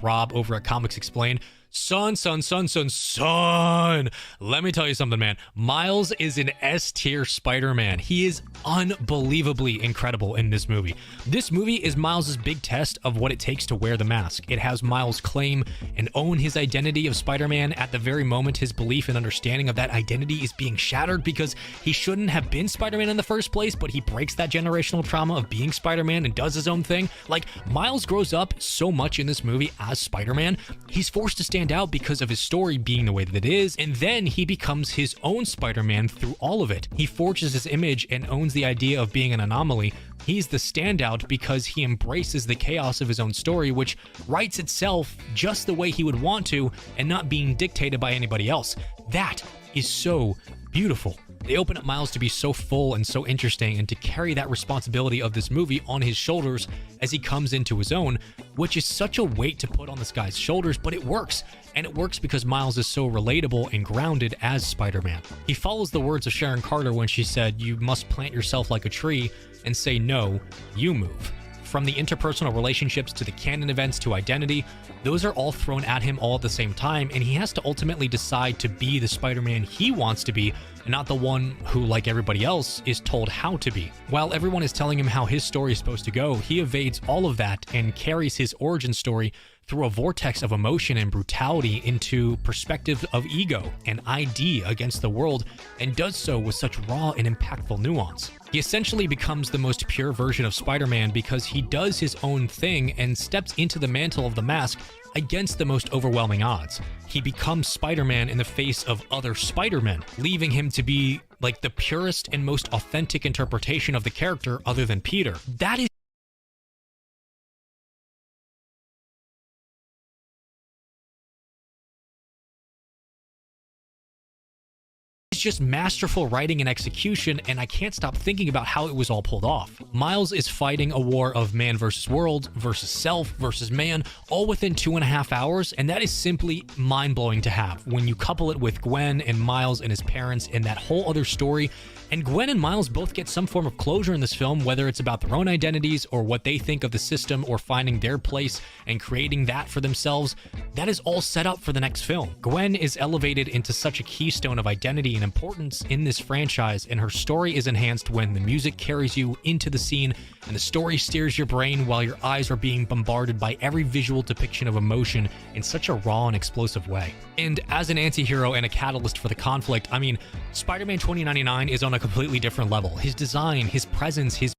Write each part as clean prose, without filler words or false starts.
Rob over at Comics Explained. Son, let me tell you something, man. Miles is an S-tier Spider-Man. He is unbelievably incredible in this movie. This movie is Miles' big test of what it takes to wear the mask. It has Miles claim and own his identity of Spider-Man at the very moment his belief and understanding of that identity is being shattered because he shouldn't have been Spider-Man in the first place, but he breaks that generational trauma of being Spider-Man and does his own thing. Like, Miles grows up so much in this movie as Spider-Man. He's forced to stand out because of his story being the way that it is, and then he becomes his own Spider-Man through all of it. He forges his image and owns the idea of being an anomaly. He's the standout because he embraces the chaos of his own story, which writes itself just the way he would want to and not being dictated by anybody else. That is so beautiful. They open up Miles to be so full and so interesting and to carry that responsibility of this movie on his shoulders as he comes into his own, which is such a weight to put on this guy's shoulders, but it works. And it works because Miles is so relatable and grounded as Spider-Man. He follows the words of Sharon Carter when she said, "You must plant yourself like a tree and say, no, you move." From the interpersonal relationships to the canon events to identity, those are all thrown at him all at the same time, and he has to ultimately decide to be the Spider-Man he wants to be, and not the one who, like everybody else, is told how to be. While everyone is telling him how his story is supposed to go, he evades all of that and carries his origin story through a vortex of emotion and brutality into perspective of ego and ID against the world, and does so with such raw and impactful nuance. He essentially becomes the most pure version of Spider-Man because he does his own thing and steps into the mantle of the mask against the most overwhelming odds. He becomes Spider-Man in the face of other Spider-Men, leaving him to be like the purest and most authentic interpretation of the character other than Peter. That is just masterful writing and execution, and I can't stop thinking about how it was all pulled off. Miles is fighting a war of man versus world versus self versus man, all within 2.5 hours, and that is simply mind-blowing to have when you couple it with Gwen and Miles and his parents and that whole other story. And Gwen and Miles both get some form of closure in this film, whether it's about their own identities or what they think of the system or finding their place and creating that for themselves. That is all set up for the next film. Gwen is elevated into such a keystone of identity and importance in this franchise, and her story is enhanced when the music carries you into the scene and the story steers your brain while your eyes are being bombarded by every visual depiction of emotion in such a raw and explosive way. And as an anti-hero and a catalyst for the conflict, I mean, Spider-Man 2099 is on a completely different level. His design, his presence, his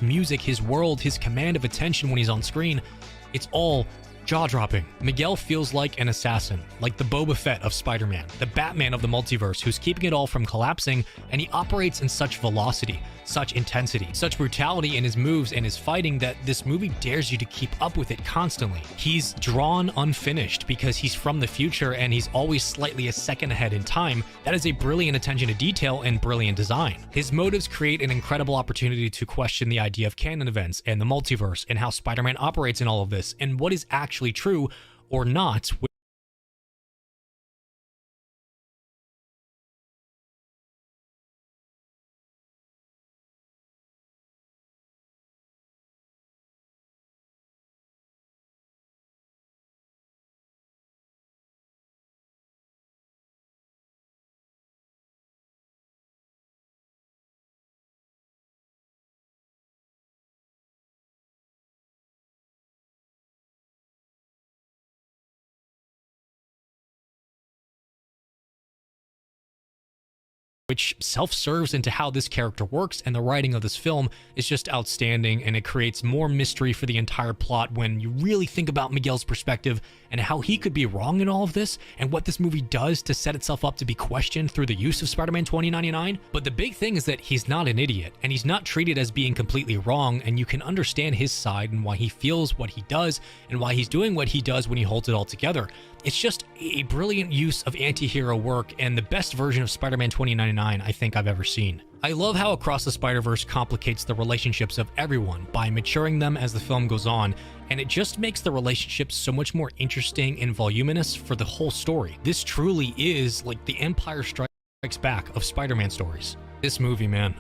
music, his world, his command of attention when he's on screen, it's all jaw-dropping. Miguel feels like an assassin, like the Boba Fett of Spider-Man, the Batman of the multiverse who's keeping it all from collapsing, and he operates in such velocity, such intensity, such brutality in his moves and his fighting that this movie dares you to keep up with it constantly. He's drawn unfinished because he's from the future and he's always slightly a second ahead in time. That is a brilliant attention to detail and brilliant design. His motives create an incredible opportunity to question the idea of canon events and the multiverse and how Spider-Man operates in all of this and what is actually true or not. Which self-serves into how this character works, and the writing of this film is just outstanding, and it creates more mystery for the entire plot when you really think about Miguel's perspective and how he could be wrong in all of this, and what this movie does to set itself up to be questioned through the use of Spider-Man 2099. But the big thing is that he's not an idiot, and he's not treated as being completely wrong, and you can understand his side and why he feels what he does, and why he's doing what he does when he holds it all together. It's just a brilliant use of anti-hero work and the best version of Spider-Man 2099 I think I've ever seen. I love how Across the Spider-Verse complicates the relationships of everyone by maturing them as the film goes on, and it just makes the relationships so much more interesting and voluminous for the whole story. This truly is like the Empire Strikes Back of Spider-Man stories. This movie, man,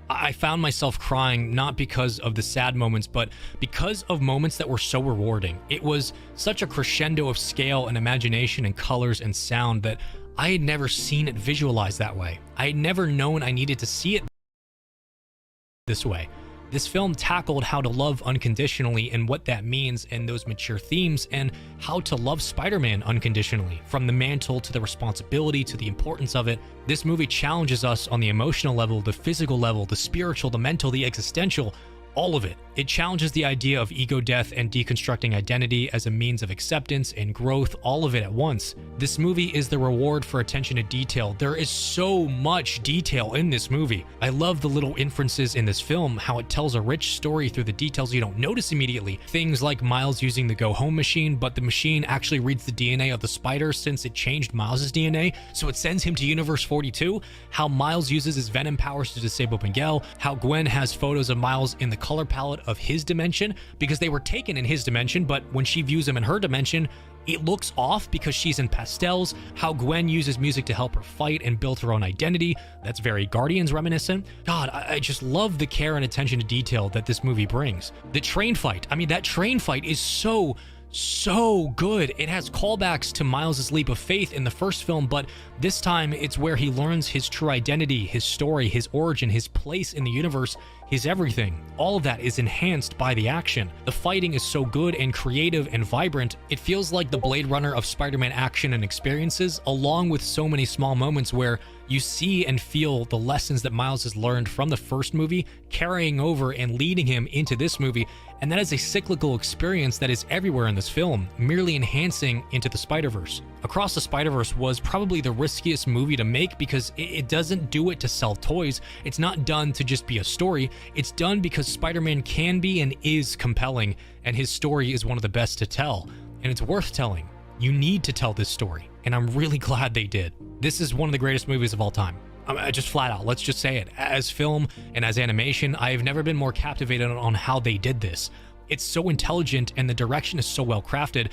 I found myself crying not because of the sad moments, but because of moments that were so rewarding. It was such a crescendo of scale and imagination and colors and sound that I had never seen it visualized that way. I had never known I needed to see it this way. This film tackled how to love unconditionally and what that means and those mature themes, and how to love Spider-Man unconditionally, from the mantle to the responsibility to the importance of it. This movie challenges us on the emotional level, the physical level, the spiritual, the mental, the existential, all of it. It challenges the idea of ego death and deconstructing identity as a means of acceptance and growth, all of it at once. This movie is the reward for attention to detail. There is so much detail in this movie. I love the little inferences in this film, how it tells a rich story through the details you don't notice immediately. Things like Miles using the Go Home machine, but the machine actually reads the DNA of the spider since it changed Miles' DNA, so it sends him to Universe 42. How Miles uses his Venom powers to disable Miguel. How Gwen has photos of Miles in the color palette of his dimension because they were taken in his dimension, but when she views him in her dimension, it looks off because she's in pastels. How Gwen uses music to help her fight and build her own identity. That's very Guardians reminiscent. God, I just love the care and attention to detail that this movie brings. The train fight, I mean, that train fight is so good. It has callbacks to Miles' leap of faith in the first film, but this time it's where he learns his true identity, his story, his origin, his place in the universe, his everything. All of that is enhanced by the action. The fighting is so good and creative and vibrant. It feels like the Blade Runner of Spider-Man action and experiences, along with so many small moments where you see and feel the lessons that Miles has learned from the first movie carrying over and leading him into this movie. And that is a cyclical experience that is everywhere in this film, merely enhancing into the Spider-Verse. Across the Spider-Verse was probably the riskiest movie to make because it doesn't do it to sell toys. It's not done to just be a story. It's done because Spider-Man can be and is compelling, and his story is one of the best to tell. And it's worth telling. You need to tell this story, and I'm really glad they did. This is one of the greatest movies of all time. Just flat out, let's just say it. As film and as animation, I have never been more captivated on how they did this. It's so intelligent and the direction is so well crafted.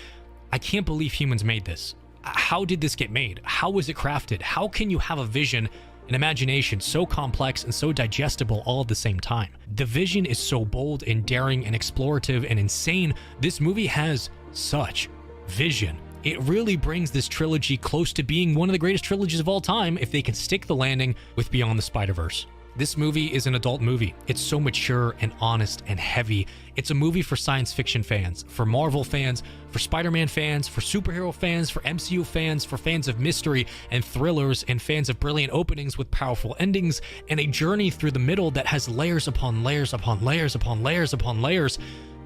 I can't believe humans made this. How did this get made? How was it crafted? How can you have a vision, an imagination so complex and so digestible all at the same time? The vision is so bold and daring and explorative and insane. This movie has such vision. It really brings this trilogy close to being one of the greatest trilogies of all time if they can stick the landing with Beyond the Spider-Verse. This movie is an adult movie. It's so mature and honest and heavy. It's a movie for science fiction fans, for Marvel fans, for Spider-Man fans, for superhero fans, for MCU fans, for fans of mystery and thrillers, and fans of brilliant openings with powerful endings, and a journey through the middle that has layers upon layers upon layers upon layers upon layers.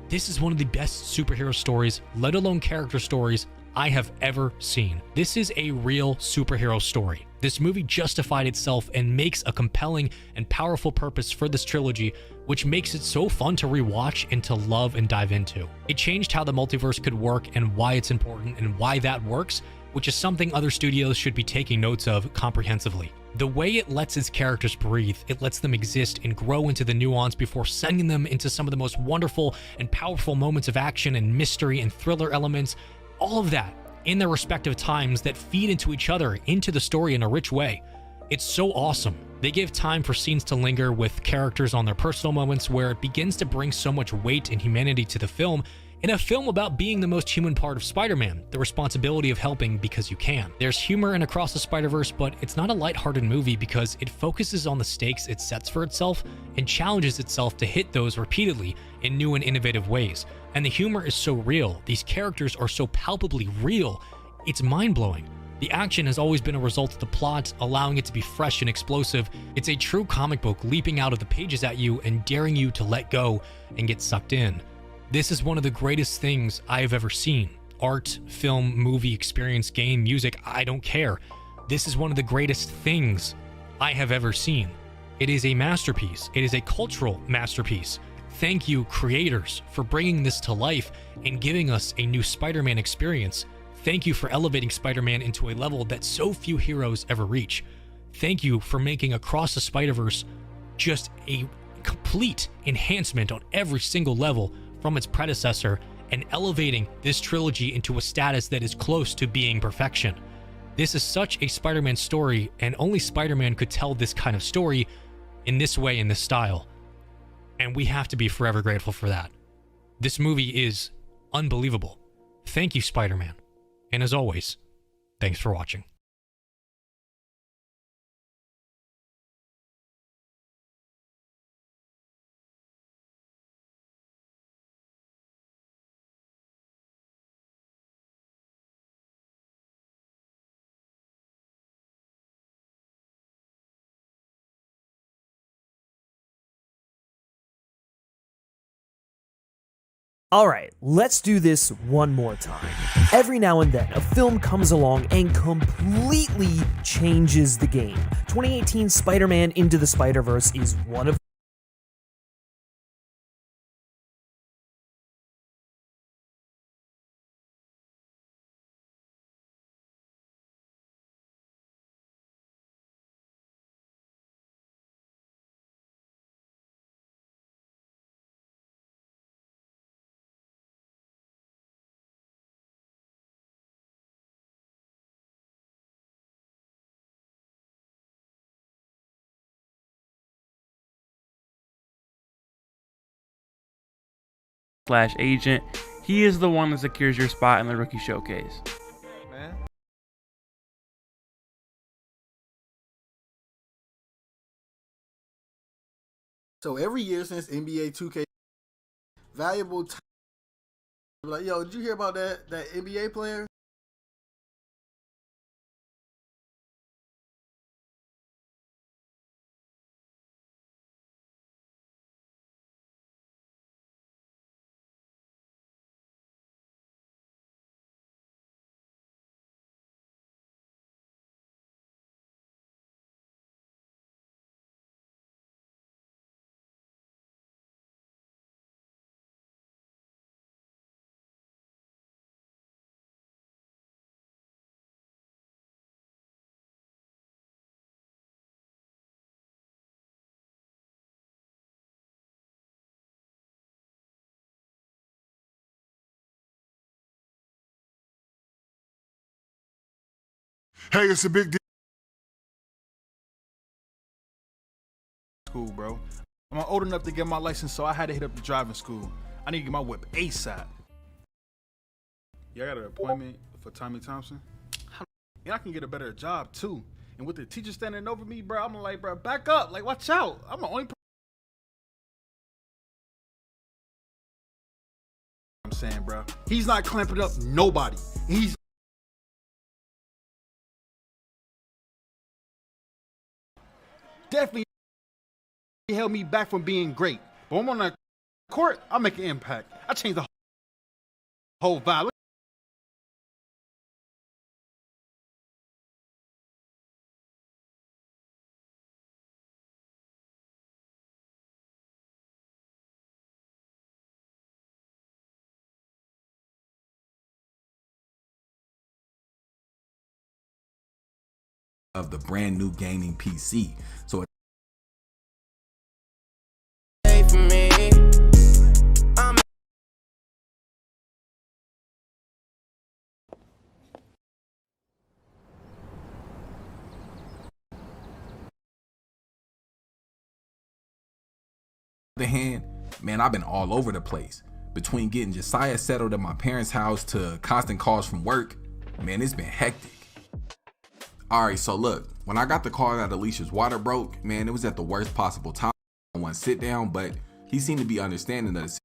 This is one of the best superhero stories, let alone character stories, I have ever seen. This is a real superhero story. This movie justified itself and makes a compelling and powerful purpose for this trilogy, which makes it so fun to rewatch and to love and dive into. It changed how the multiverse could work and why it's important and why that works, which is something other studios should be taking notes of comprehensively. The way it lets its characters breathe, it lets them exist and grow into the nuance before sending them into some of the most wonderful and powerful moments of action and mystery and thriller elements, all of that in their respective times that feed into each other, into the story in a rich way. It's so awesome. They give time for scenes to linger with characters on their personal moments where it begins to bring so much weight and humanity to the film, in a film about being the most human part of Spider-Man, the responsibility of helping because you can. There's humor in Across the Spider-Verse, but it's not a lighthearted movie because it focuses on the stakes it sets for itself and challenges itself to hit those repeatedly in new and innovative ways. And the humor is so real. These characters are so palpably real. It's mind-blowing. The action has always been a result of the plot, allowing it to be fresh and explosive. It's a true comic book leaping out of the pages at you and daring you to let go and get sucked in. This is one of the greatest things I have ever seen. Art, film, movie, experience, game, music, I don't care. This is one of the greatest things I have ever seen. It is a masterpiece. It is a cultural masterpiece. Thank you, creators, for bringing this to life and giving us a new Spider-Man experience. Thank you for elevating Spider-Man into a level that so few heroes ever reach. Thank you for making Across the Spider-Verse just a complete enhancement on every single level from its predecessor and elevating this trilogy into a status that is close to being perfection. This is such a Spider-Man story, and only Spider-Man could tell this kind of story in this way, in this style. And we have to be forever grateful for that. This movie is unbelievable. Thank you, Spider-Man. And as always, thanks for watching. Alright, let's do this one more time. Every now and then, a film comes along and completely changes the game. 2018 Spider-Man Into the Spider-Verse is one of slash agent. He is the one that secures your spot in the rookie showcase. Man. So every year since NBA 2K, valuable time, like, yo, did you hear about that NBA player? Hey, it's a big deal. School, bro. I'm old enough to get my license, so I had to hit up the driving school. I need to get my whip ASAP. Yeah, I got an appointment for Tommy Thompson. And I can get a better job, too. And with the teacher standing over me, bro, I'm like, bro, back up. Like, watch out. I'm the only person. I'm saying, bro. He's not clamping up nobody. He's definitely held me back from being great. But when I'm on that court, I make an impact. I change the whole vibe. Of the brand new gaming PC. So the hand, man, I've been all over the place. Between getting Josiah settled at my parents' house to constant calls from work, man, it's been hectic. Alright, so look, when I got the call that Alicia's water broke, man, it was at the worst possible time. I want to sit down, but he seemed to be understanding of the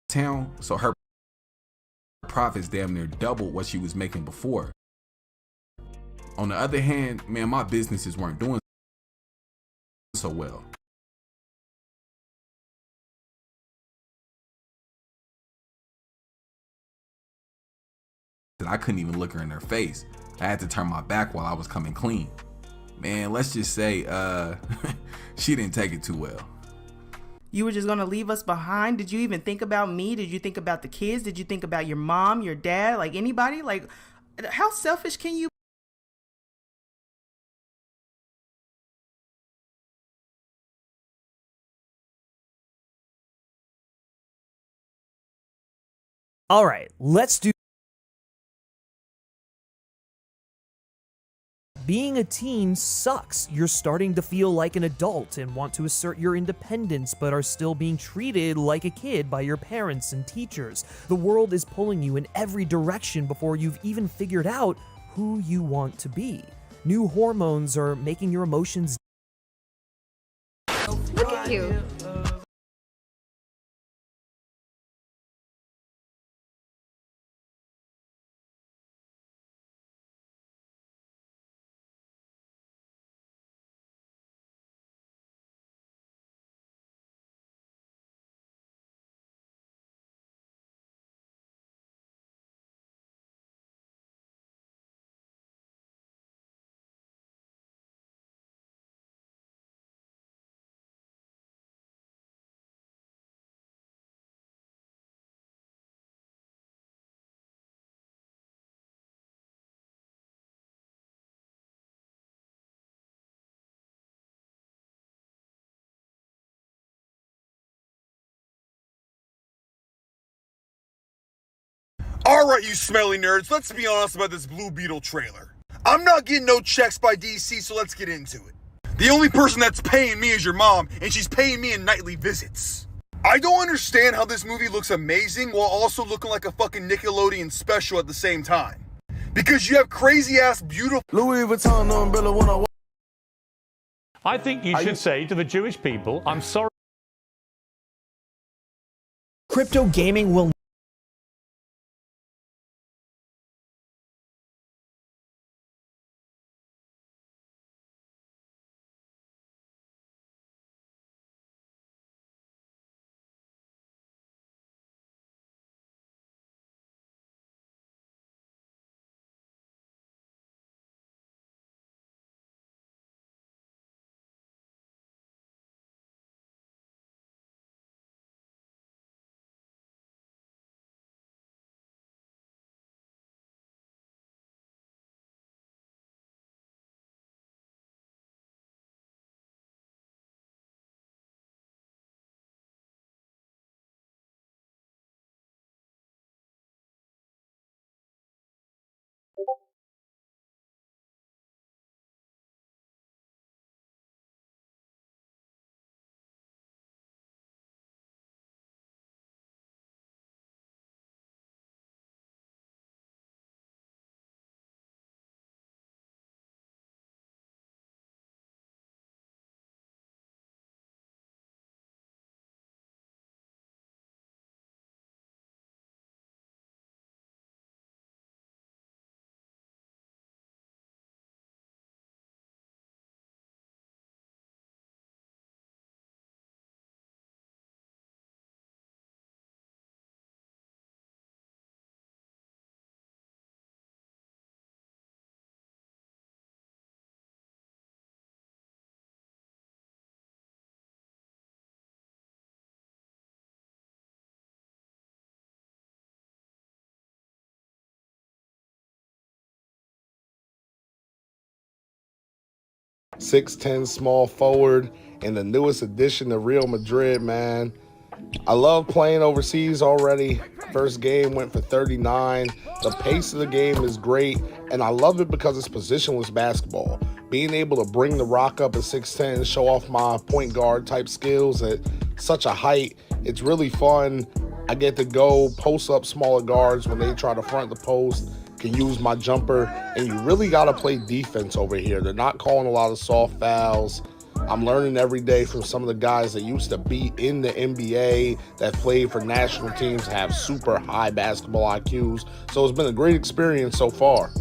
town, so her profits damn near doubled what she was making before. On the other hand, man, my businesses weren't doing so well. That I couldn't even look her in her face. I had to turn my back while I was coming clean. Man, let's just say, she didn't take it too well. You were just gonna leave us behind? Did you even think about me? Did you think about the kids? Did you think about your mom, your dad, like anybody? Like, how selfish can you be? Alright, let's do Being a teen sucks. You're starting to feel like an adult and want to assert your independence, but are still being treated like a kid by your parents and teachers. The world is pulling you in every direction before you've even figured out who you want to be. New hormones are making your emotions. Look at you. Alright, you smelly nerds, let's be honest about this Blue Beetle trailer. I'm not getting no checks by DC, so let's get into it. The only person that's paying me is your mom, and she's paying me in nightly visits. I don't understand how this movie looks amazing while also looking like a fucking Nickelodeon special at the same time. Because you have crazy ass beautiful Louis Vuitton umbrella when I think you should say to the Jewish people, I'm sorry. Crypto gaming will .6'10" small forward and the newest addition to Real Madrid, man. I love playing overseas already. First game went for 39. The pace of the game is great, and I love it because it's positionless basketball. Being able to bring the rock up at 6'10", show off my point guard type skills at such a height, it's really fun. I get to go post up smaller guards when they try to front the post, can use my jumper, and you really got to play defense over here. They're not calling a lot of soft fouls. I'm learning every day from some of the guys that used to be in the NBA, that played for national teams, have super high basketball IQs. So it's been a great experience so far.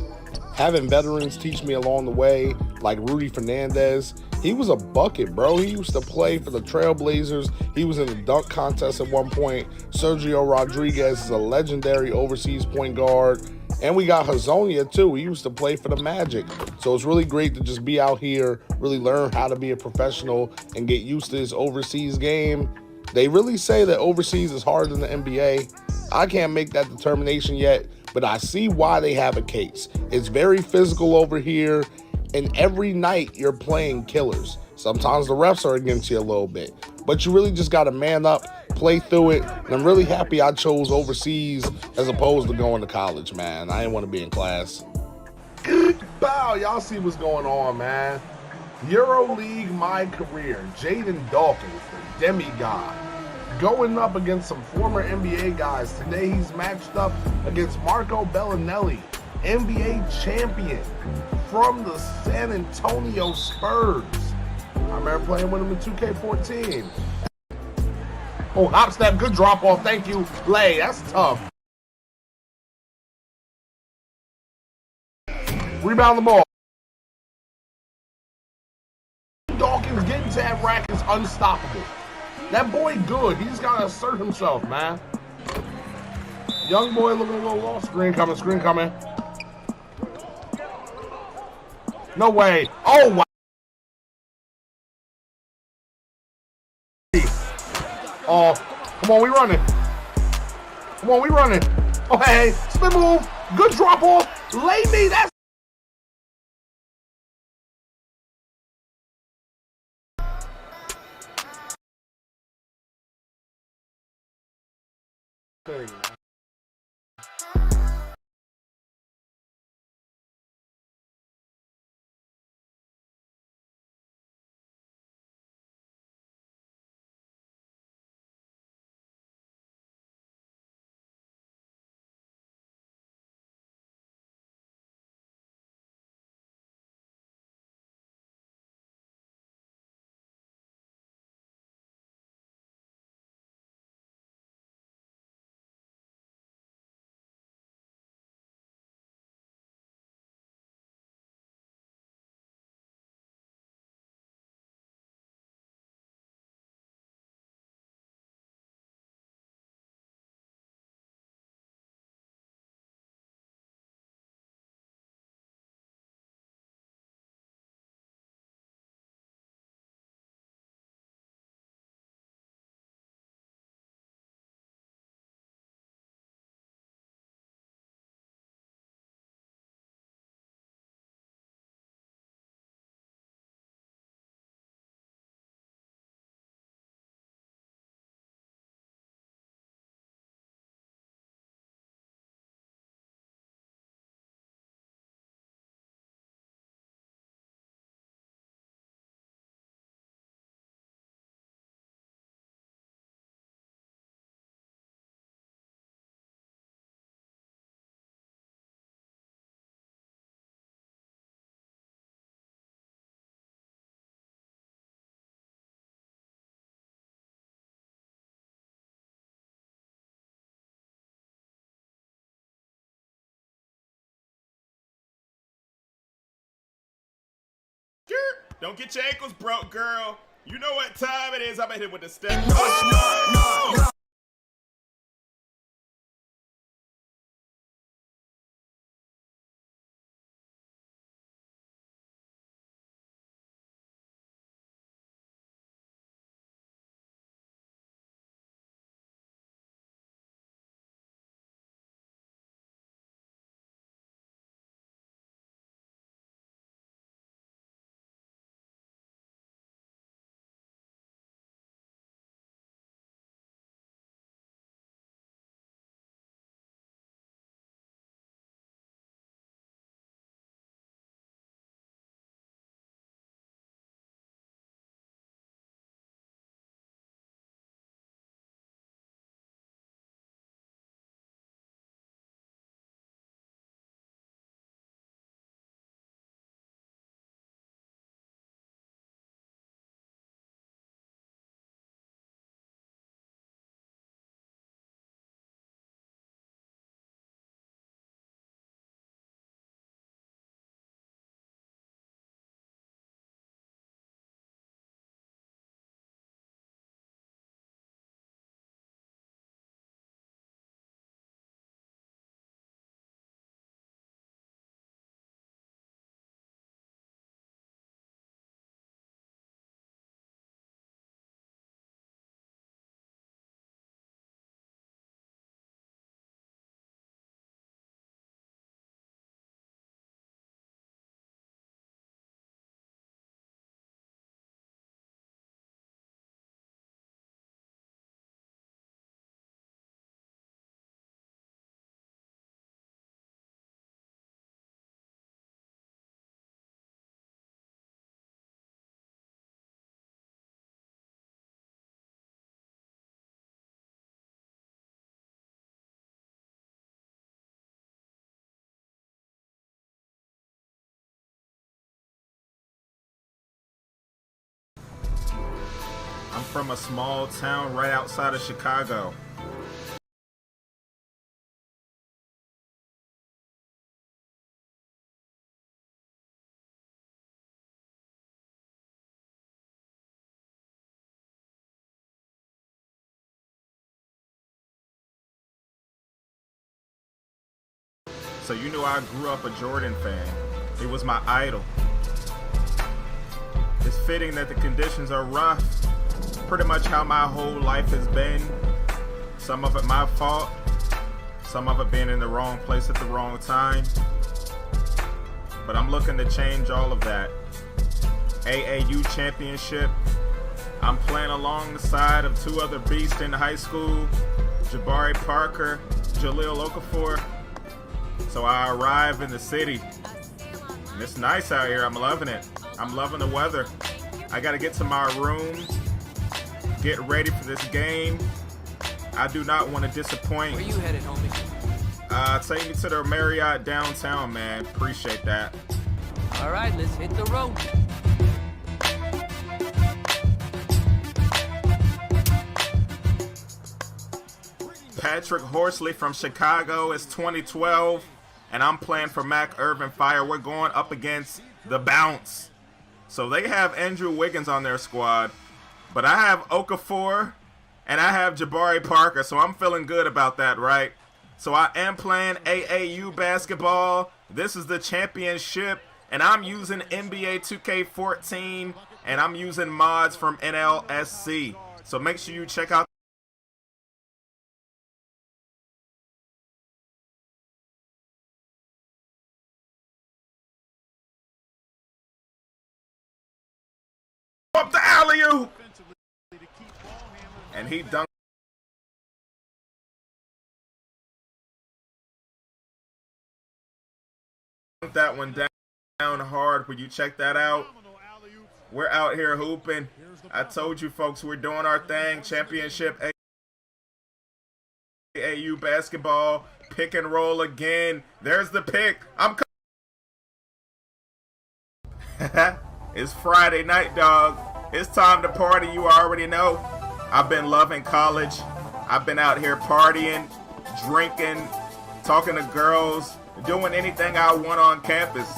Having veterans teach me along the way, like Rudy Fernandez, he was a bucket, bro. He used to play for the Trailblazers. He was in the dunk contest at one point. Sergio Rodriguez is a legendary overseas point guard. And we got Hazonia too. He used to play for the Magic. So it's really great to just be out here, really learn how to be a professional and get used to this overseas game. They really say that overseas is harder than the NBA. I can't make that determination yet, but I see why they have a case. It's very physical over here, and every night you're playing killers. Sometimes the refs are against you a little bit, but you really just got to man up, play through it, and I'm really happy I chose overseas as opposed to going to college, man. I didn't want to be in class. Bow, y'all see what's going on, man. EuroLeague My Career, Jaden Dawkins, the demigod, going up against some former NBA guys. Today he's matched up against Marco Bellinelli, NBA champion from the San Antonio Spurs. I remember playing with him in 2K14. Oh, hop step, good drop off. Thank you, Lay. That's tough. Rebound the ball. Dawkins getting to that rack is unstoppable. That boy good. He just gotta assert himself, man. Young boy looking a little lost. Screen coming, screen coming. No way. Oh, wow. Oh, come on, we running. Come on, we running. Oh, hey, spin move. Good drop off. Lay me. That's thing. Don't get your ankles broke, girl. You know what time it is. I'm gonna hit with the step. Oh! I'm from a small town right outside of Chicago. So you knew I grew up a Jordan fan. He was my idol. It's fitting that the conditions are rough. Pretty much how my whole life has been. Some of it my fault. Some of it being in the wrong place at the wrong time. But I'm looking to change all of that. AAU championship. I'm playing alongside of two other beasts in high school. Jabari Parker, Jahlil Okafor. So I arrive in the city. And it's nice out here. I'm loving it. I'm loving the weather. I got to get to my room, get ready for this game. I do not want to disappoint. Where you headed, homie? Take me to the Marriott downtown, man. Appreciate that. All right, let's hit the road. Patrick Horsley from Chicago. It's 2012, and I'm playing for Mac Irvin Fire. We're going up against the Bounce. So they have Andrew Wiggins on their squad, but I have Okafor, and I have Jabari Parker, so I'm feeling good about that, right? So I am playing AAU basketball. This is the championship, and I'm using NBA 2K14, and I'm using mods from NLSC. So make sure you check out up the alley-oop, and he dunked that one down hard. Will you check that out? We're out here hooping. I told you folks, we're doing our thing. Championship AAU basketball, pick and roll again. There's the pick. I'm It's Friday night, dog. It's time to party, you already know. I've been loving college. I've been out here partying, drinking, talking to girls, doing anything I want on campus.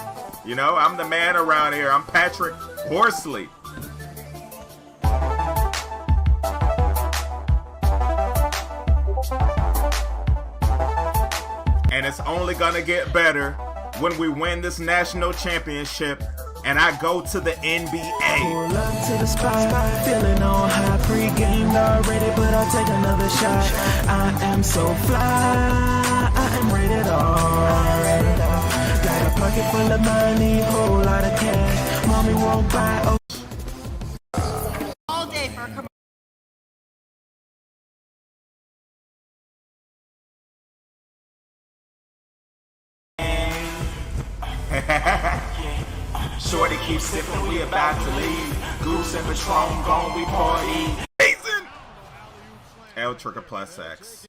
You know, I'm the man around here. I'm Patrick Horsley. And it's only gonna get better when we win this national championship and I go to the NBA. Pull up to the spot, feeling on high, pre-gamed already, but I'll take another shot. I am so fly, I am rated R. Got a pocket full of money, whole lot of cash. Mommy won't buy. All day for a Shorty keeps sipping, we about to leave. Goose and Patron gone, we party. Jason! L Trigger plus X.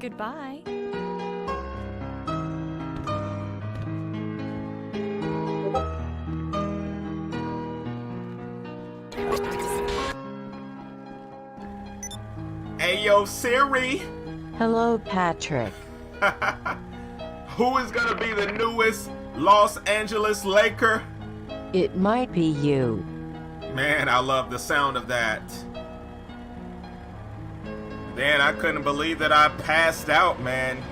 Goodbye. Hey yo, Siri. Hello, Patrick. Who is gonna be the newest Los Angeles Laker? It might be you. Man, I love the sound of that. Man, I couldn't believe that I passed out, man.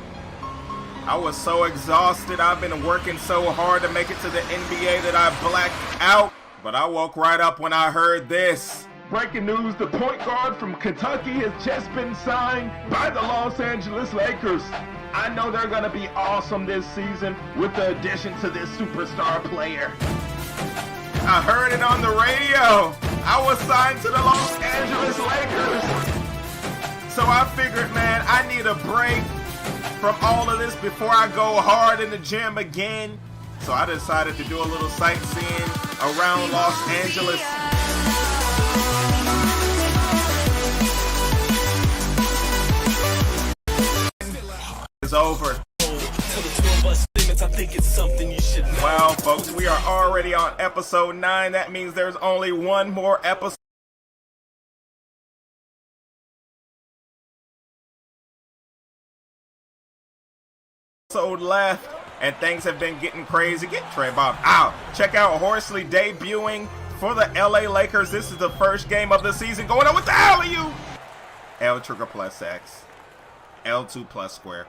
I was so exhausted. I've been working so hard to make it to the NBA that I blacked out. But I woke right up when I heard this. Breaking news, the point guard from Kentucky has just been signed by the Los Angeles Lakers. I know they're going to be awesome this season with the addition to this superstar player. I heard it on the radio. I was signed to the Los Angeles Lakers. So I figured, man, I need a break from all of this before I go hard in the gym again. So I decided to do a little sightseeing around Los Angeles. It's over. Well, folks, we are already on episode 9. That means there's only one more episode left, and things have been getting crazy. Get Trey Bob out. Check out Horsley debuting for the LA Lakers. This is the first game of the season. Going on with the alley-oop. L trigger plus X. L2 plus square.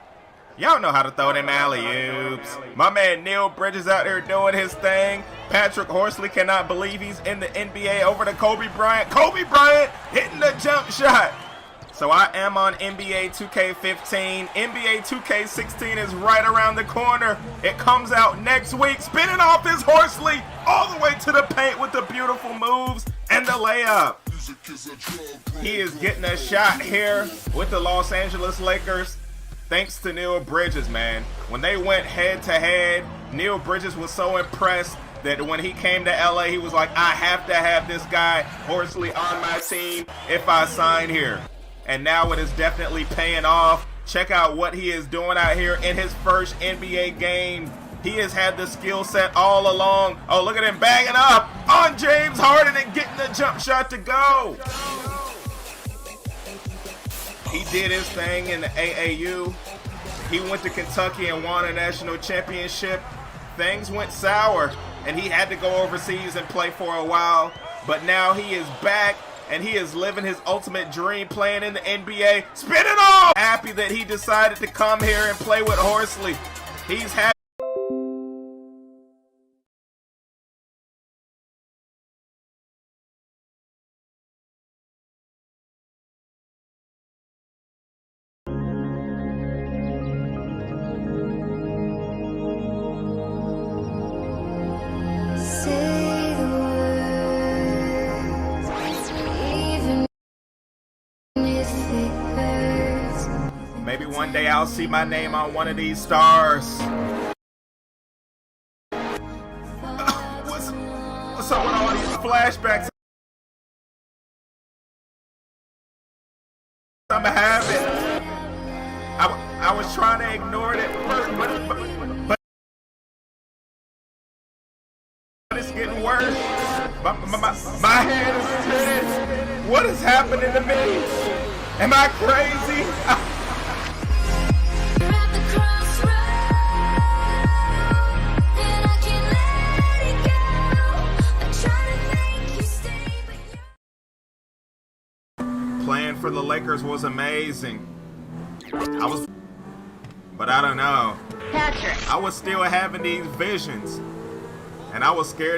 Y'all know how to throw them alley-oops. My man Neil Bridges out there doing his thing. Patrick Horsley cannot believe he's in the NBA over to Kobe Bryant. Kobe Bryant hitting the jump shot. So I am on NBA 2K15. NBA 2K16 is right around the corner. It comes out next week. Spinning off his Horsley all the way to the paint with the beautiful moves and the layup. He is getting a shot here with the Los Angeles Lakers. Thanks to Neil Bridges, man. When they went head-to-head, Neil Bridges was so impressed that when he came to LA, he was like, I have to have this guy, Horsley, on my team if I sign here. And now it is definitely paying off. Check out what he is doing out here in his first NBA game. He has had the skill set all along. Oh, look at him bagging up on James Harden and getting the jump shot to go. He did his thing in the AAU. He went to Kentucky and won a national championship. Things went sour, and he had to go overseas and play for a while. But now he is back, and he is living his ultimate dream playing in the NBA. Spin it off! Happy that he decided to come here and play with Horsley. He's happy. Maybe one day I'll see my name on one of these stars. What's up with all these flashbacks I'm having? I was trying to ignore it at first, but it's getting worse. My head is spinning. What is happening to me? Am I crazy? Playing for the Lakers was amazing. But I don't know. Patrick. I was still having these visions, and I was scared to